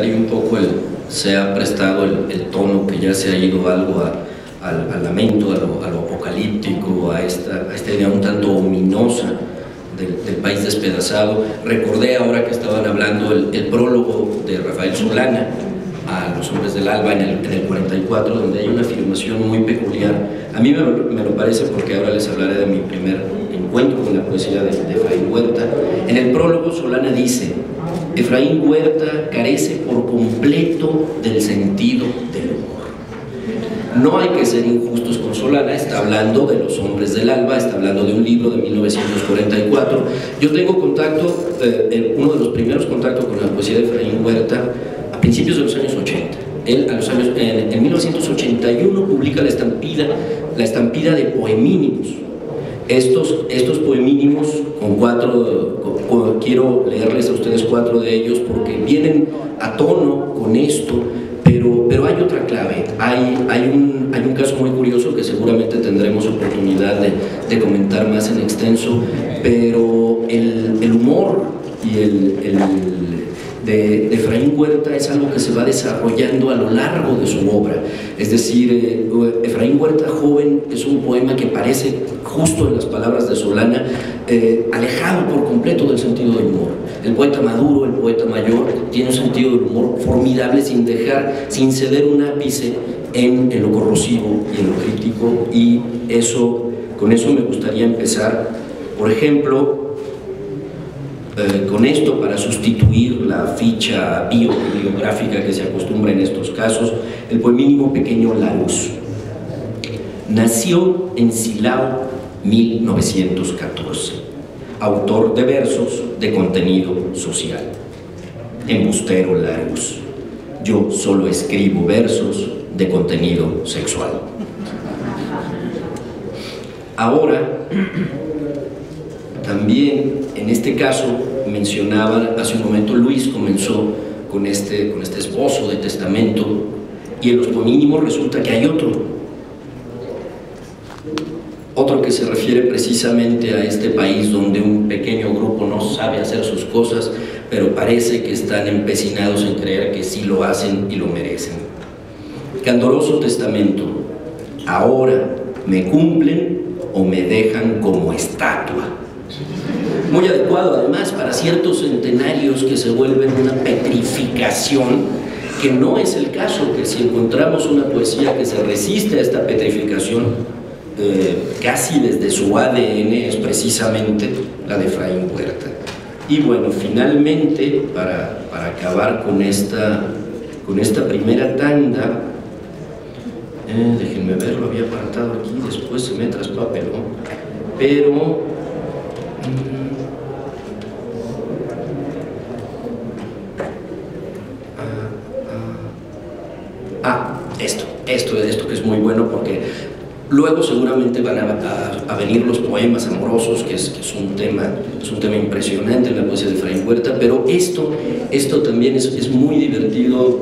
y un poco se ha prestado el tono que ya se ha ido algo al lamento, a lo apocalíptico, a esta idea un tanto ominosa del país despedazado. Recordé ahora que estaban hablando el prólogo de Rafael Solana a Los Hombres del Alba en el 44, donde hay una afirmación muy peculiar. A mí me lo parece porque ahora les hablaré de mi primer encuentro con la poesía de Efraín Huerta. En el prólogo Solana dice: Efraín Huerta carece por completo del sentido del humor. No hay que ser injustos con Solana, está hablando de Los Hombres del Alba, está hablando de un libro de 1944. Yo tengo contacto, uno de los primeros contactos con la poesía de Efraín Huerta a principios de los años 80. Él en 1981 publica la estampida de Poemínimos. Estos poemínimos, quiero leerles a ustedes 4 de ellos porque vienen a tono con esto, pero hay otra clave. Hay un caso muy curioso que seguramente tendremos oportunidad de comentar más en extenso, pero el humor y de Efraín Huerta es algo que se va desarrollando a lo largo de su obra. Es decir, Efraín Huerta joven es un poema que parece, justo en las palabras de Solana, alejado por completo del sentido del humor. El poeta maduro, el poeta mayor, tiene un sentido del humor formidable sin ceder un ápice en lo corrosivo y en lo crítico, y con eso me gustaría empezar. Por ejemplo, con esto, para sustituir la ficha bibliográfica que se acostumbra en estos casos, el poemínimo pequeño Larus. Nació en Silao, 1914, autor de versos de contenido social. Embustero Larus, yo solo escribo versos de contenido sexual. Ahora, también en este caso mencionaba hace un momento, Luis comenzó con este esbozo de testamento, y en los poemínimos resulta que hay otro que se refiere precisamente a este país donde un pequeño grupo no sabe hacer sus cosas, pero parece que están empecinados en creer que sí lo hacen y lo merecen. Candoroso testamento, ahora me cumplen o me dejan como estatua. Muy adecuado además para ciertos centenarios que se vuelven una petrificación, que no es el caso, que si encontramos una poesía que se resiste a esta petrificación casi desde su ADN, es precisamente la de Efraín Huerta. Y bueno, finalmente, para acabar con esta primera tanda, déjenme ver, lo había apartado aquí, después se me traspapeló, pero esto que es muy bueno, porque luego seguramente van a venir los poemas amorosos, que es un tema impresionante en la poesía de Efraín Huerta, pero esto también es muy divertido.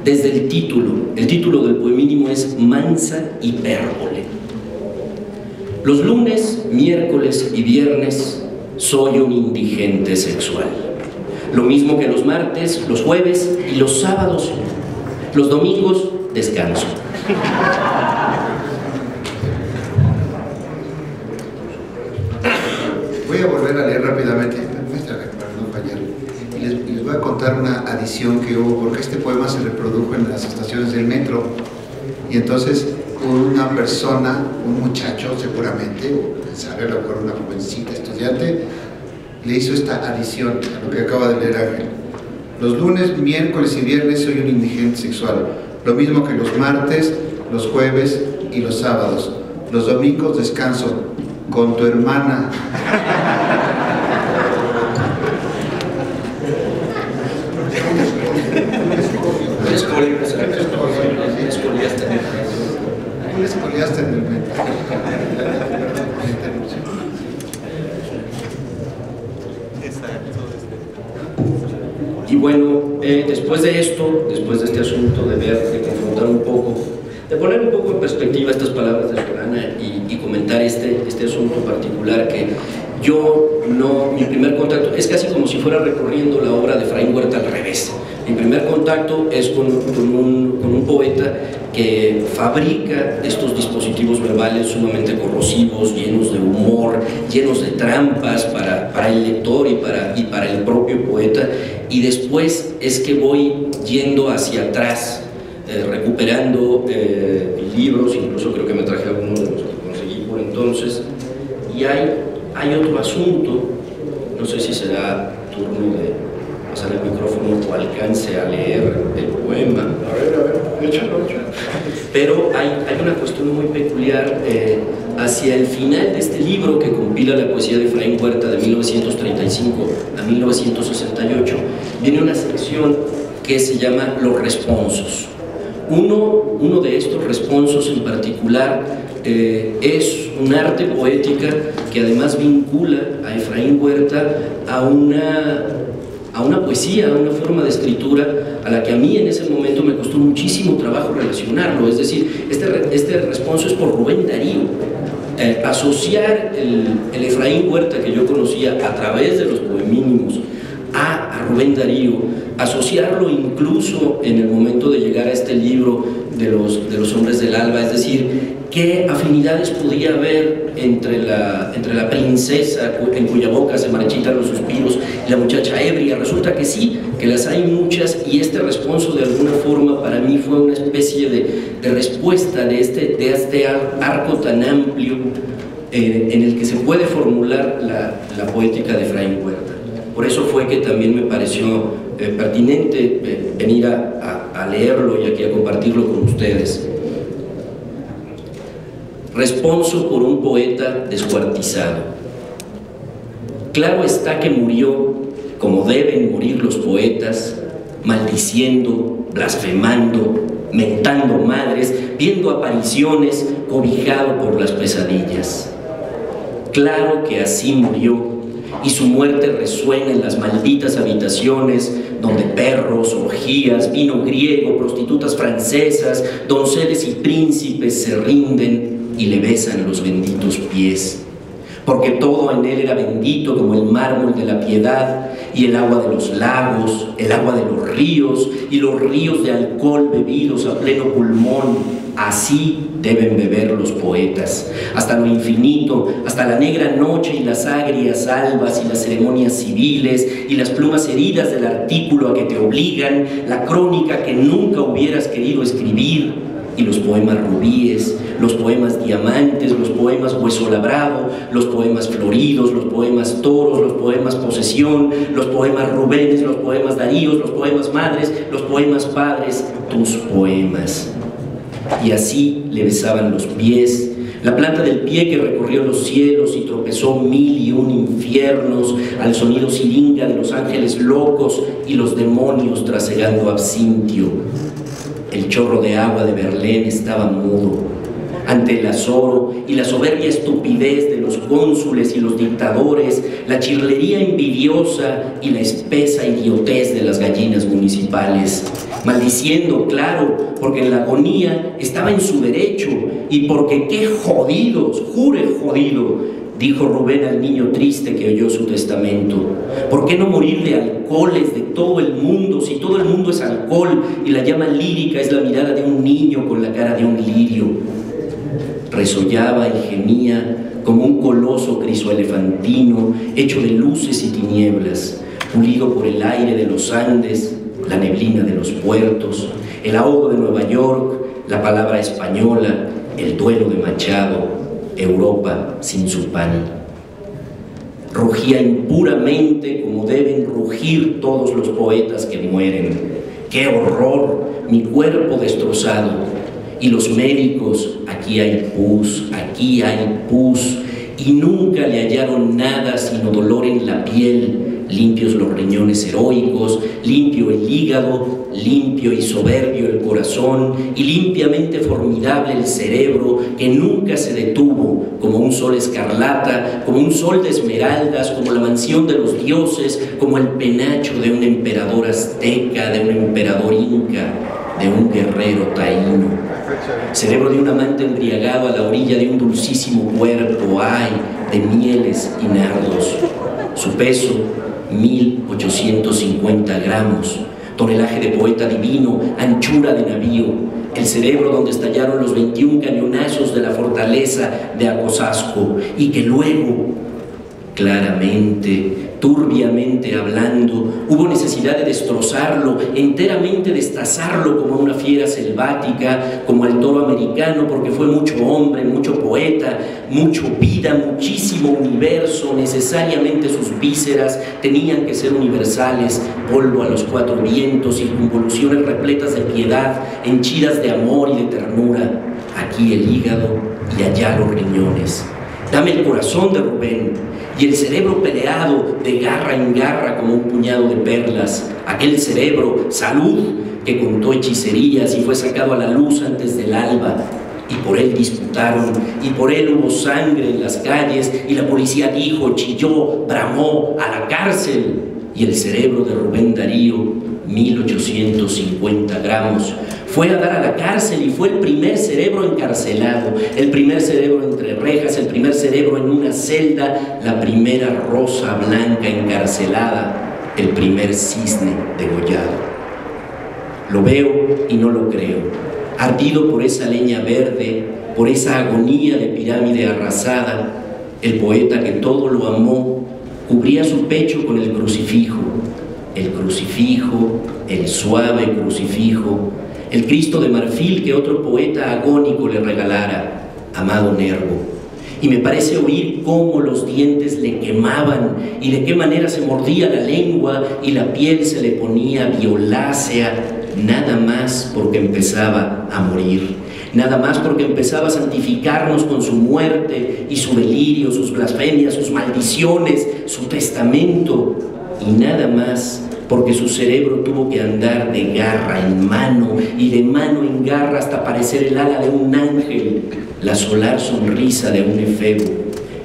Desde el título del poemínimo es Mansa Hipérbole. Los lunes, miércoles y viernes soy un indigente sexual, lo mismo que los martes, los jueves y los sábados. Los domingos descanso. Voy a volver a leer rápidamente, para no fallar, y les voy a contar una adición que hubo, porque este poema se reprodujo en las estaciones del metro, y entonces una persona, un muchacho seguramente, o pensar, a lo mejor una jovencita estudiante, le hizo esta adición a lo que acaba de leer Ángel. Los lunes, miércoles y viernes soy un indigente sexual, lo mismo que los martes, los jueves y los sábados. Los domingos descanso con tu hermana. Escoliaste en el metro. Y bueno, después de esto, después de este asunto de confrontar un poco, de poner un poco en perspectiva estas palabras de Solana y comentar este asunto particular que mi primer contacto es casi como si fuera recorriendo la obra de Efraín Huerta al revés. Mi primer contacto es con un poeta que fabrica estos dispositivos verbales sumamente corrosivos, llenos de humor, llenos de trampas para el lector y para el propio poeta, y después es que voy yendo hacia atrás, recuperando libros, incluso creo que me traje algunos de los que conseguí por entonces, y hay otro asunto, no sé si será turno de pasar el micrófono o alcance a leer el poema. A ver, échalo. Pero hay una cuestión muy peculiar. Hacia el final de este libro que compila la poesía de Efraín Huerta de 1935 a 1968, viene una sección que se llama Los Responsos. Uno de estos responsos en particular es un arte poética que además vincula a Efraín Huerta a una poesía, a una forma de escritura a la que a mí en ese momento me costó muchísimo trabajo relacionarlo. Es decir, este responso es por Rubén Darío. Asociar el Efraín Huerta que yo conocía a través de los poemínimos a Rubén Darío, asociarlo incluso en el momento de llegar a este libro de los hombres del alba, es decir, qué afinidades podía haber entre la princesa en cuya boca se marchitan los suspiros y la muchacha ebria. Resulta que sí, que las hay muchas, y este responso de alguna forma para mí fue una especie de respuesta de este arco tan amplio en el que se puede formular la poética de Efraín Huerta. Por eso fue que también me pareció pertinente venir a leerlo y aquí a compartirlo con ustedes. Responso por un poeta descuartizado. Claro está que murió, como deben morir los poetas, maldiciendo, blasfemando, mentando madres, viendo apariciones, cobijado por las pesadillas. Claro que así murió, y su muerte resuena en las malditas habitaciones donde perros, orgías, vino griego, prostitutas francesas, donceles y príncipes se rinden y le besan los benditos pies, porque todo en él era bendito como el mármol de la piedad y el agua de los lagos, el agua de los ríos y los ríos de alcohol bebidos a pleno pulmón. Así deben beber los poetas, hasta lo infinito, hasta la negra noche y las agrias albas y las ceremonias civiles y las plumas heridas del artículo a que te obligan, la crónica que nunca hubieras querido escribir, y los poemas rubíes, los poemas diamantes, los poemas hueso labrado, los poemas floridos, los poemas toros, los poemas posesión, los poemas Rubénes, los poemas Daríos, los poemas madres, los poemas padres, tus poemas. Y así le besaban los pies, la planta del pie que recorrió los cielos y tropezó 1001 infiernos al sonido siringa de los ángeles locos y los demonios trasegando absintio. El chorro de agua de Berlín estaba mudo ante el azoro y la soberbia estupidez de los cónsules y los dictadores, la chirlería envidiosa y la espesa idiotez de las gallinas municipales, maldiciendo, claro, porque en la agonía estaba en su derecho y porque qué jodidos, jure jodido, dijo Rubén al niño triste que oyó su testamento. ¿Por qué no morir de alcoholes de todo el mundo si todo el mundo es alcohol y la llama lírica es la mirada de un niño con la cara de un lirio? Resollaba y gemía como un coloso crisoelefantino hecho de luces y tinieblas, pulido por el aire de los Andes, la neblina de los puertos, el ahogo de Nueva York, la palabra española, el duelo de Machado, Europa sin su pan. Rugía impuramente como deben rugir todos los poetas que mueren. ¡Qué horror! Mi cuerpo destrozado. Y los médicos, aquí hay pus, y nunca le hallaron nada sino dolor en la piel, limpios los riñones heroicos, limpio el hígado, limpio y soberbio el corazón, y limpiamente formidable el cerebro que nunca se detuvo, como un sol escarlata, como un sol de esmeraldas, como la mansión de los dioses, como el penacho de un emperador azteca, de un emperador inca. de un guerrero taíno, cerebro de un amante embriagado a la orilla de un dulcísimo cuerpo, ay, de mieles y nardos. Su peso, 1850 gramos, tonelaje de poeta divino, anchura de navío, el cerebro donde estallaron los 21 cañonazos de la fortaleza de Acosasco y que luego, claramente, turbiamente hablando, hubo necesidad de destrozarlo, enteramente destazarlo como una fiera selvática, como el toro americano, porque fue mucho hombre, mucho poeta, mucho vida, muchísimo universo. Necesariamente sus vísceras tenían que ser universales, polvo a los cuatro vientos y convoluciones repletas de piedad, henchidas de amor y de ternura. Aquí el hígado y allá los riñones. Dame el corazón de Rubén y el cerebro peleado de garra en garra como un puñado de perlas. Aquel cerebro, salud, que contó hechicerías y fue sacado a la luz antes del alba. Y por él disputaron, y por él hubo sangre en las calles, y la policía dijo, chilló, bramó, a la cárcel. Y el cerebro de Rubén Darío, 1850 gramos, fue a dar a la cárcel y fue el primer cerebro encarcelado, el primer cerebro entre rejas, el primer cerebro en una celda, la primera rosa blanca encarcelada, el primer cisne degollado. Lo veo y no lo creo, ardido por esa leña verde, por esa agonía de pirámide arrasada, el poeta que todo lo amó cubría su pecho con el crucifijo, el suave crucifijo, el Cristo de marfil que otro poeta agónico le regalara, amado Nervo. Y me parece oír cómo los dientes le quemaban y de qué manera se mordía la lengua y la piel se le ponía violácea, nada más porque empezaba a morir, nada más porque empezaba a santificarnos con su muerte y su delirio, sus blasfemias, sus maldiciones, su testamento, y nada más porque su cerebro tuvo que andar de garra en mano y de mano en garra hasta parecer el ala de un ángel, la solar sonrisa de un efebo,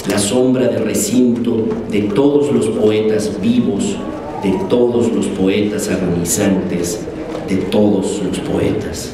la sombra de recinto de todos los poetas vivos, de todos los poetas agonizantes, de todos los poetas.